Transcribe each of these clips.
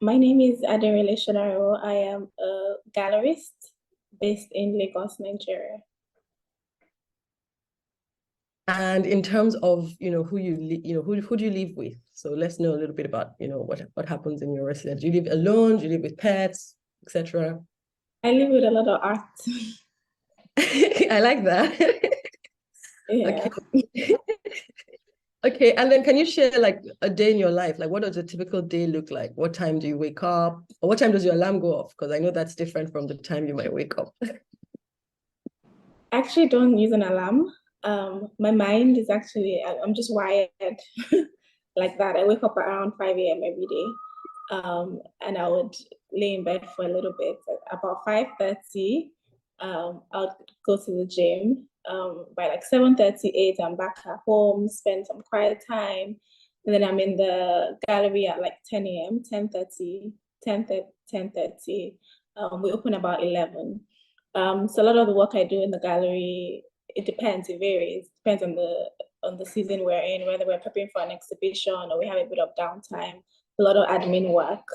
My name is Adenrele Sonariwo. I am a gallerist based in Lagos, Nigeria. And in terms of, who who do you live with? So let's know a little bit about, what happens in your residence. Do you live alone? Do you live with pets, etc.? I live with a lot of art. I like that. Yeah. Okay. Okay, and then can you share like a day in your life? Like what does a typical day look like? What time do you wake up? Or what time does your alarm go off? Because I know that's different from the time you might wake up. I actually don't use an alarm. My mind is actually, I'm just wired like that. I wake up around 5 a.m. every day. And I would lay in bed for a little bit. About 5:30, I'll go to the gym. By like 7:38, I'm back at home, spend some quiet time. And then I'm in the gallery at like 10 a.m., 10:30, 10:30. We open about 11. So a lot of the work I do in the gallery, it depends, it varies. Depends on the season we're in, whether we're preparing for an exhibition or we have a bit of downtime. A lot of admin work,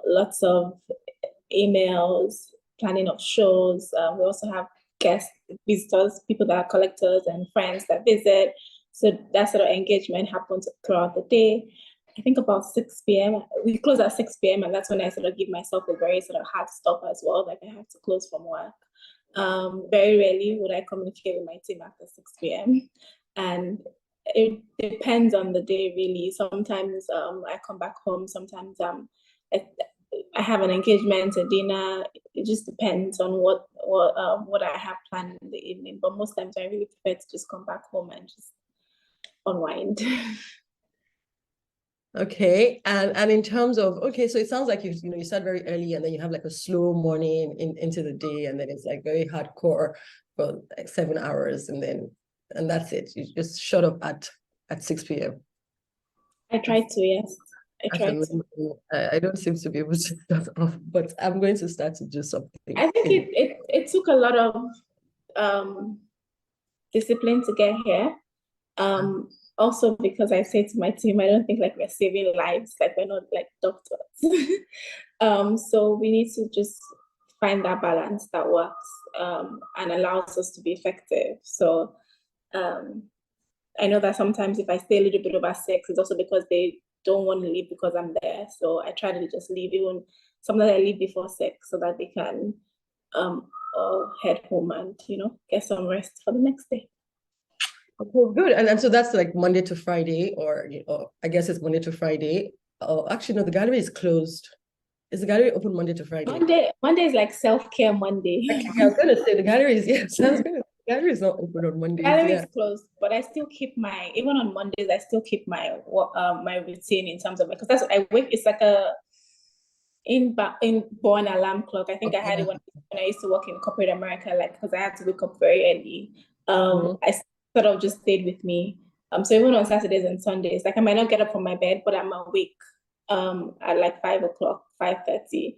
lots of emails, planning of shows. We also have guest visitors, people that are collectors and friends that visit. So that sort of engagement happens throughout the day. I think about 6 p.m. We close at 6 p.m. and that's when I sort of give myself a very sort of hard stop as well. Like I have to close from work. Very rarely would I communicate with my team after 6 p.m. And it depends on the day, really. Sometimes I come back home. Sometimes I, I have an engagement, a dinner. It just depends on what I have planned in the evening. But most times I really prefer to just come back home and just unwind. Okay. And in terms of, okay, so it sounds like you start very early and then you have like a slow morning into the day, and then it's like very hardcore for like 7 hours, and that's it. You just shut up at 6 p.m. I try to, yes. I That's try to. amazing. I don't seem to be able to start off, but I'm going to start to do something I think in. it took a lot of um, discipline to get here. Also because I say to my team, I don't think like we're saving lives, like we're not like doctors. So we need to just find that balance that works and allows us to be effective. So um, I know that sometimes if I stay a little bit over 6, it's also because they don't want to leave because I'm there. So I try to just leave even sometimes I leave before 6 so that they can um head home and get some rest for the next day. Oh, good. And so that's like Monday to Friday, or I guess it's Monday to Friday. Oh, actually, no, the gallery is closed. Is the gallery open Monday to Friday? Monday is like self-care Monday. Okay, I was gonna say the gallery is yes. I was gonna the gallery is not open on Mondays. Gallery Yeah. is closed, but I still keep my even on Mondays. I still keep my routine in terms of because that's I wake. It's like a in born alarm clock. I think I had it Okay. when I used to work in corporate America, like because I had to wake up very early. Mhm. I sort of just stayed with me. So even on Saturdays and Sundays, like I might not get up from my bed, but I'm awake at like 5 o'clock, 5:30.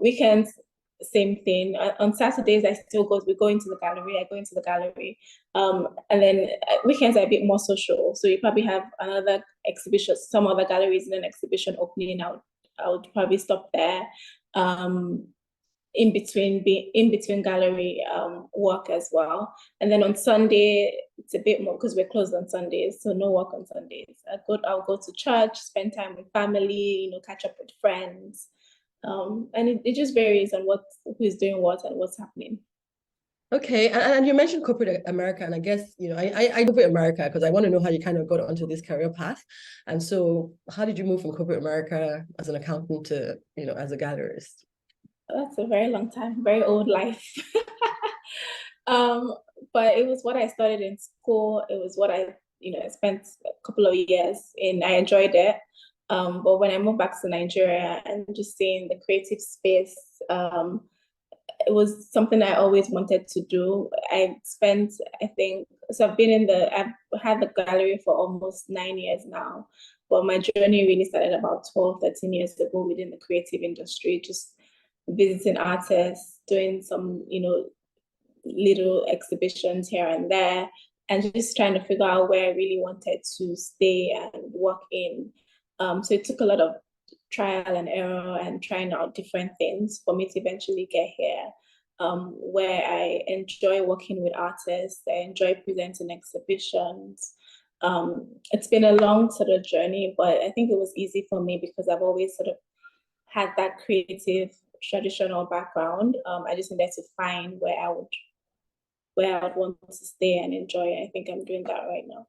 Weekends, same thing. On Saturdays, I still go. We go into the gallery. I go into the gallery, and then weekends are a bit more social. So you probably have another exhibition, some other galleries in an exhibition opening out. I would probably stop there. Um, in between gallery work as well. And then on Sunday, it's a bit more because we're closed on Sundays, so no work on Sundays. I'll go to church, spend time with family, catch up with friends. And it just varies on who's doing what and what's happening. Okay, and you mentioned corporate America, and I guess I corporate America because I want to know how you kind of got onto this career path. And so, how did you move from corporate America as an accountant to as a gallerist? That's a very long time, very old life. um, but it was what I studied in school. It was what I spent a couple of years in. I enjoyed it. But when I moved back to Nigeria and just seeing the creative space, it was something I always wanted to do. I think, so I've had the gallery for almost 9 years now. But my journey really started about 12, 13 years ago within the creative industry, just visiting artists, doing some, little exhibitions here and there, and just trying to figure out where I really wanted to stay and work in. So it took a lot of trial and error and trying out different things for me to eventually get here, where I enjoy working with artists, I enjoy presenting exhibitions. It's been a long sort of journey, but I think it was easy for me because I've always sort of had that creative traditional background. I just needed to find where I would want to stay and enjoy. I think I'm doing that right now.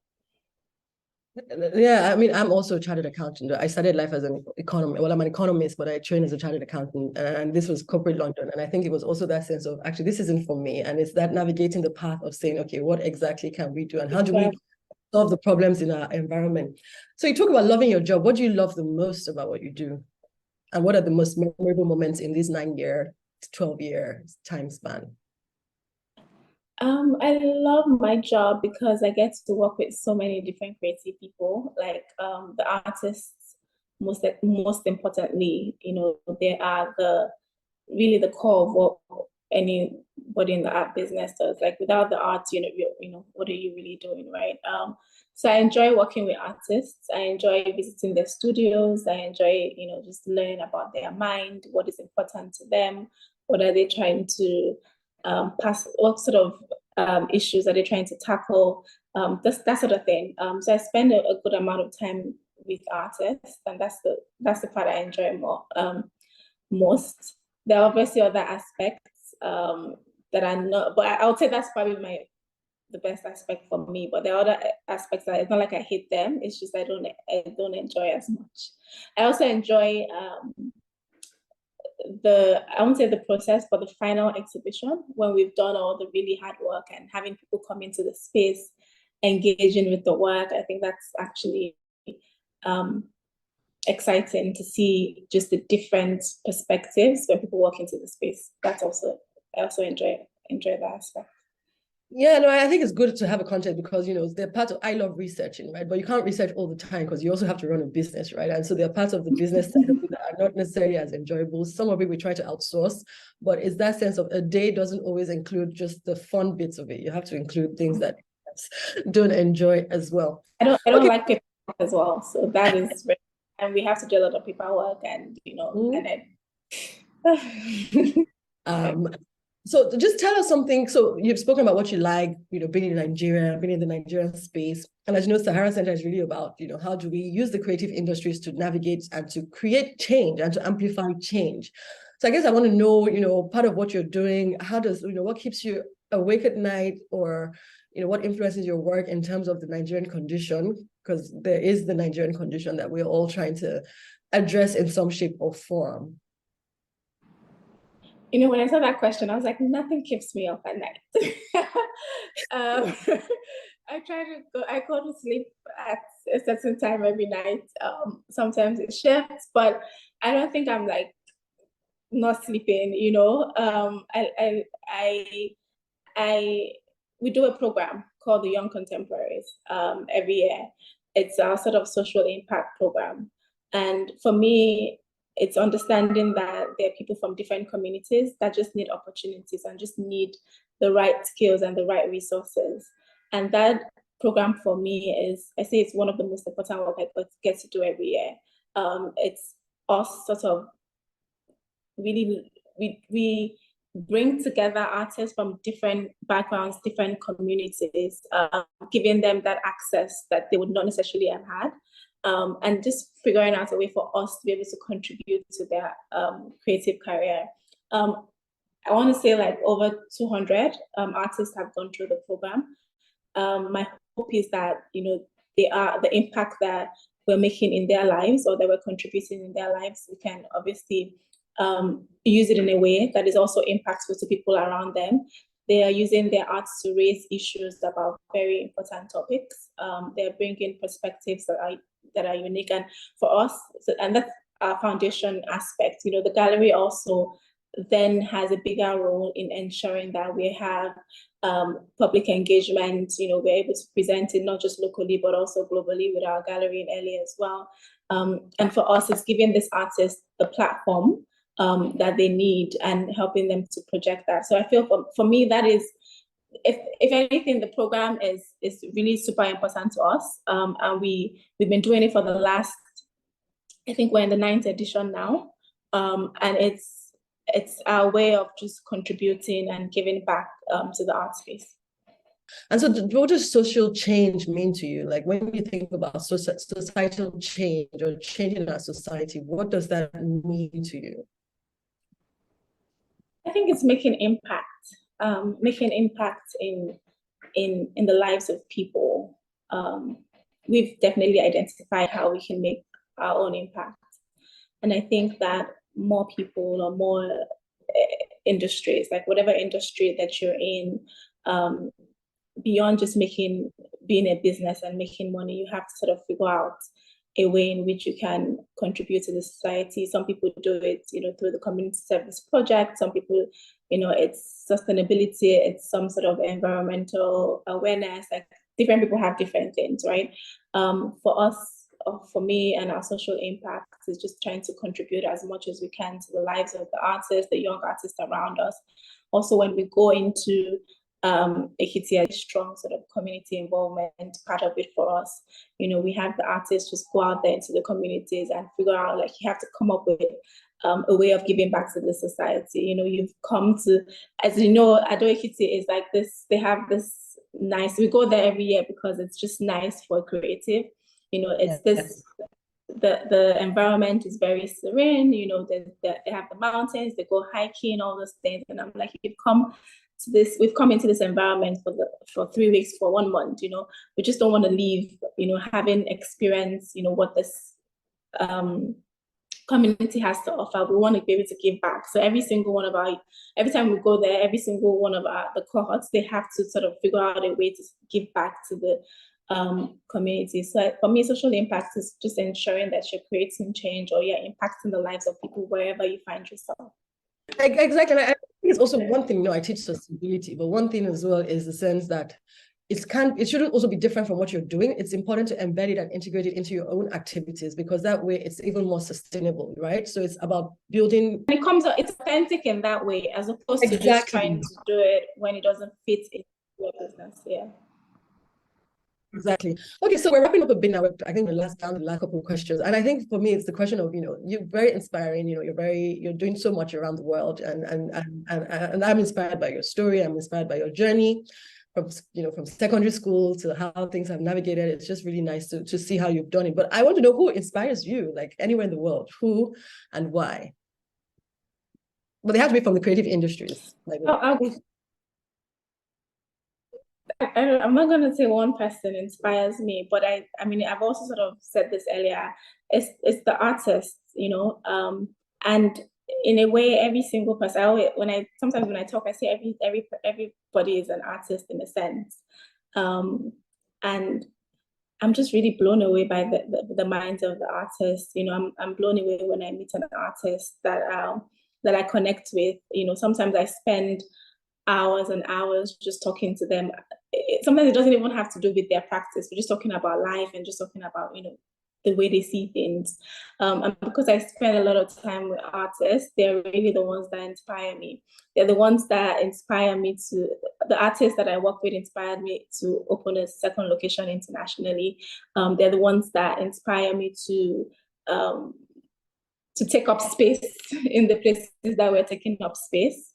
Yeah, I mean, I'm also a chartered accountant. I studied life as an economist. Well, I'm an economist, but I trained as a chartered accountant, and this was corporate London. And I think it was also that sense of actually, this isn't for me. And it's that navigating the path of saying, okay, what exactly can we do? And how do we solve the problems in our environment? So you talk about loving your job. What do you love the most about what you do? And what are the most memorable moments in this 9-year, 12-year time span? I love my job because I get to work with so many different creative people, like the artists. Most importantly, they are really the core of what anybody in the art business does. Like without the arts, what are you really doing, right? So I enjoy working with artists. I enjoy visiting their studios. I enjoy, just learning about their mind, what is important to them, what are they trying to pass, what sort of issues are they trying to tackle, that sort of thing. So I spend a good amount of time with artists, and that's the part I enjoy most. There are obviously other aspects that are not, but I would say that's probably the best aspect for me. But there are other aspects that it's not like I hate them. It's just I don't enjoy as much. I also enjoy I won't say the process, but the final exhibition when we've done all the really hard work and having people come into the space, engaging with the work. I think that's actually exciting to see just the different perspectives when people walk into the space. I also enjoy that aspect. Yeah, no, I think it's good to have a content because, they're part of, I love researching, right? But you can't research all the time because you also have to run a business, right? And so there are parts of the business side of it that are not necessarily as enjoyable. Some of it we try to outsource, but it's that sense of a day doesn't always include just the fun bits of it. You have to include things that don't enjoy as well. I don't like paperwork as well. So that is, and we have to do a lot of paperwork and, and then. So just tell us something. So you've spoken about what you like, being in Nigeria, being in the Nigerian space. And as you know, Sahara Centre is really about, how do we use the creative industries to navigate and to create change and to amplify change. So I guess I want to know, part of what you're doing, how does, what keeps you awake at night, or, what influences your work in terms of the Nigerian condition, because there is the Nigerian condition that we're all trying to address in some shape or form. When I saw that question, I was like, nothing keeps me up at night. I go to sleep at a certain time every night. Sometimes it shifts, but I don't think I'm like not sleeping, we do a program called the Young Contemporaries every year. It's our sort of social impact program. And for me, it's understanding that there are people from different communities that just need opportunities and just need the right skills and the right resources. And that program for me I say it's one of the most important work I get to do every year. It's us sort of really, we bring together artists from different backgrounds, different communities, giving them that access that they would not necessarily have had. And just figuring out a way for us to be able to contribute to their creative career. I want to say like over 200 artists have gone through the program. My hope is that, they are the impact that we're making in their lives or that we're contributing in their lives. We can obviously use it in a way that is also impactful to people around them. They are using their arts to raise issues about very important topics. They're bringing perspectives that are unique, and for us, and that's our foundation aspect. The gallery also then has a bigger role in ensuring that we have public engagement. We're able to present it not just locally but also globally with our gallery in Rele as well. And for us, it's giving this artist the platform that they need and helping them to project that. So I feel for me that is, if anything, the program is really super important to us, and we've been doing it for the last I think we're in the ninth edition now, and it's our way of just contributing and giving back to the art space. And so what does social change mean to you? Like when you think about societal change or changing our society, what does that mean to you? I think it's making impact in the lives of people. We've definitely identified how we can make our own impact. And I think that more people or more industries, like whatever industry that you're in, um, beyond just being a business and making money, you have to sort of figure out a way in which you can contribute to the society. Some people do it, through the community service project. Some people, it's sustainability, it's some sort of environmental awareness. Like different people have different things, right? For us, for me, and our social impact is just trying to contribute as much as we can to the lives of the artists, the young artists around us. Also, when we go into Ekiti, a strong sort of community involvement part of it for us. We have the artists just go out there into the communities and figure out, like, you have to come up with a way of giving back to the society. You've come to, as you know, Ado Ekiti is like this, they have this nice, we go there every year because it's just nice for creative. It's this, the environment is very serene, they have the mountains, they go hiking, all those things. And I'm like, we've come into this environment for 3 weeks, for 1 month, we just don't want to leave, having experienced, what this community has to offer. We want to be able to give back. So every time we go there, every single one of the cohorts, they have to sort of figure out a way to give back to the community. So for me, social impact is just ensuring that you're creating change or you're impacting the lives of people wherever you find yourself. Exactly. I think it's also one thing, I teach sustainability, but one thing as well is the sense that it shouldn't also be different from what you're doing. It's important to embed it and integrate it into your own activities, because that way it's even more sustainable, right? So it's about building. It's authentic in that way, as opposed to just trying to do it when it doesn't fit into your business. Yeah. Exactly. Okay, so we're wrapping up a bit now. I think the last couple of questions, and I think for me it's the question of, you're very inspiring. You're doing so much around the world, and I'm inspired by your story. I'm inspired by your journey from secondary school to how things have navigated. It's just really nice to see how you've done it. But I want to know who inspires you, like anywhere in the world, who and why. But they have to be from the creative industries. I'm not going to say one person inspires me, but I mean, I've also sort of said this earlier. It's the artists, and in a way, every single person. Sometimes when I talk, I say everybody is an artist in a sense, and I'm just really blown away by the minds of the artists. I'm blown away when I meet an artist that I connect with. Sometimes I spend hours and hours just talking to them. Sometimes it doesn't even have to do with their practice. We're just talking about life and just talking about, the way they see things. And because I spend a lot of time with artists, they're really the ones that inspire me. They're the ones that inspire me the artists that I work with inspired me to open a second location internationally. They're the ones that inspire me to take up space in the places that we're taking up space.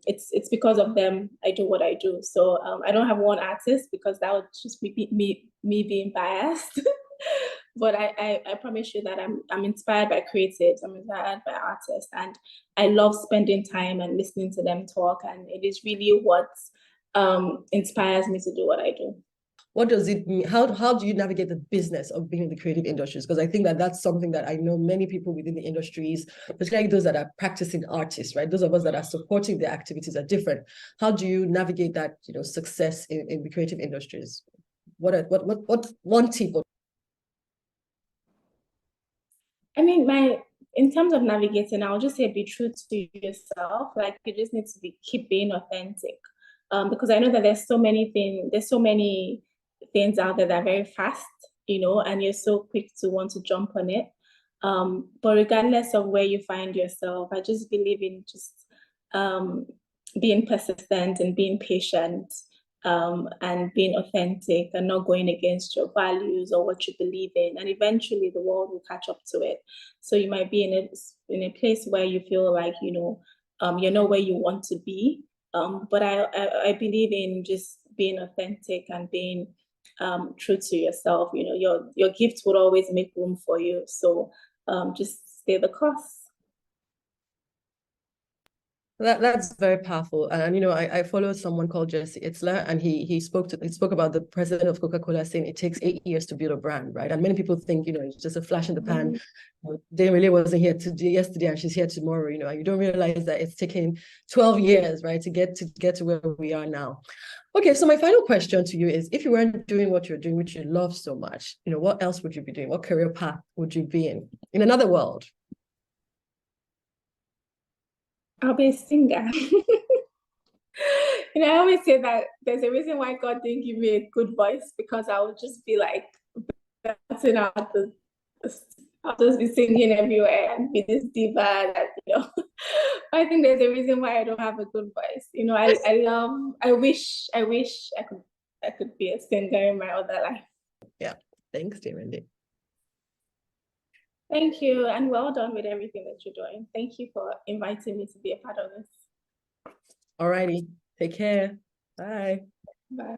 It's because of them I do what I do. So I don't have one artist, because that would just be me being biased. But I promise you that I'm inspired by creatives, I'm inspired by artists, and I love spending time and listening to them talk. And it is really what inspires me to do what I do. What does it mean? How do you navigate the business of being in the creative industries? Because I think that's something that I know many people within the industries, particularly those that are practicing artists, right? Those of us that are supporting their activities are different. How do you navigate that, success in the creative industries? What one tip? I mean, in terms of navigating, I'll just say be true to yourself. Like, you just need to keep being authentic. Because I know that there's so many things out there that are very fast, and you're so quick to want to jump on it. But regardless of where you find yourself, I just believe in just being persistent and being patient, and being authentic and not going against your values or what you believe in. And eventually the world will catch up to it. So you might be in a place where you feel like, you're not where you want to be. But I believe in just being authentic and being true to yourself. Your gifts would always make room for you. So just stay the course. That's very powerful. And I followed someone called Jesse Itzler, and he spoke about the president of Coca-Cola saying it takes 8 years to build a brand, right? And many people think, it's just a flash in the pan. They really wasn't here yesterday and she's here tomorrow, and you don't realize that it's taken 12 years, right, to get to where we are now. Okay, so my final question to you is, if you weren't doing what you're doing, which you love so much, what else would you be doing? What career path would you be in another world? I'll be a singer. I always say that there's a reason why God didn't give me a good voice, because I would just be like bouncing out I'll just be singing everywhere and be this diva that, I think there's a reason why I don't have a good voice. I wish I could be a singer in my other life. Yeah. Thanks, Rele. Thank you, and well done with everything that you're doing. Thank you for inviting me to be a part of this. All righty. Take care. Bye. Bye.